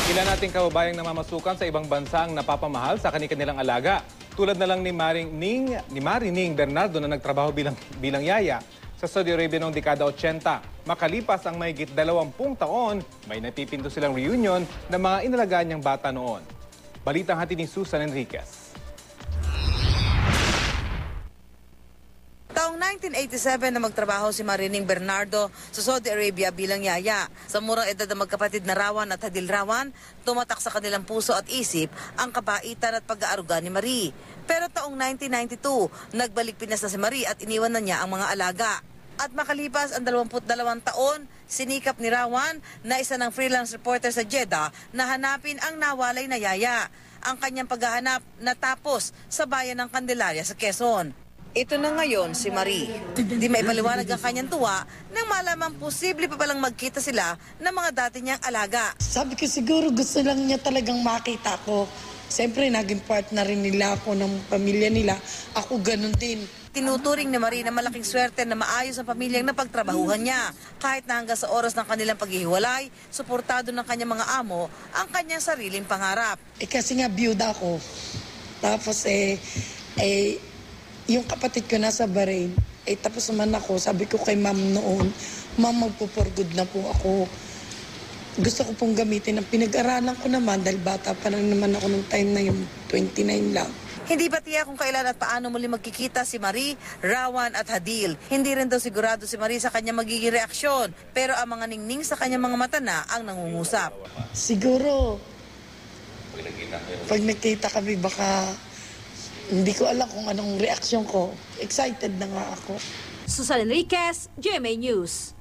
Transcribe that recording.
Ilan nating kababayang namamasukan sa ibang bansa ang napapamahal sa kanilang alaga. Tulad na lang ni Marining Bernardo na nagtrabaho bilang yaya sa Saudi Arabia noong dekada 80. Makalipas ang mahigit 20 taon, may napipinto silang reunion ng mga inalagaan niyang bata noon. Balitang hatid ni Susan Enriquez. Taong 1987 na magtrabaho si Marining Bernardo sa Saudi Arabia bilang yaya. Sa murang edad ng magkapatid na Rawan at Hadil Rawan, tumatak sa kanilang puso at isip ang kabaitan at pag-aaruga ni Marie. Pero taong 1992, nagbalik Pinas na si Marie at iniwan na niya ang mga alaga. At makalipas ang 22 taon, sinikap ni Rawan na isa ng freelance reporter sa Jeddah na hanapin ang nawalay na yaya. Ang kanyang paghahanap natapos sa bayan ng Candelaria sa Quezon. Ito na ngayon si Marie. Di maipaliwanag ang kanyang tuwa nang malamang posible pa palang magkita sila ng mga dati niyang alaga. Sabi ko siguro gusto lang niya talagang makita ko. Siyempre naging part na rin nila ako ng pamilya nila. Ako ganun din. Tinuturing ni Marie na malaking swerte na maayos ang pamilyang napagtrabahuhan niya. Kahit na hanggang sa oras ng kanilang paghihiwalay, suportado ng kanyang mga amo ang kanyang sariling pangarap. Kasi nga biyuda ako. Tapos yung kapatid ko nasa Bahrain, tapos naman ako, sabi ko kay ma'am noon, ma'am magpo-for-good na po ako. Gusto ko pong gamitin ang pinag-aralan ko naman dahil bata pa lang naman ako nung time na yung 29 lang. Hindi pa tiyak kung kailan at paano muli magkikita si Marie, Rawan at Hadil. Hindi rin daw sigurado si Marie sa kanyang magiging reaksyon, pero ang mga ningning sa kanyang mga mata na ang nangungusap. Siguro, pag nakita kami baka hindi ko alam kung anong reaksyon ko. Excited na nga ako. Susan Enriquez, GMA News.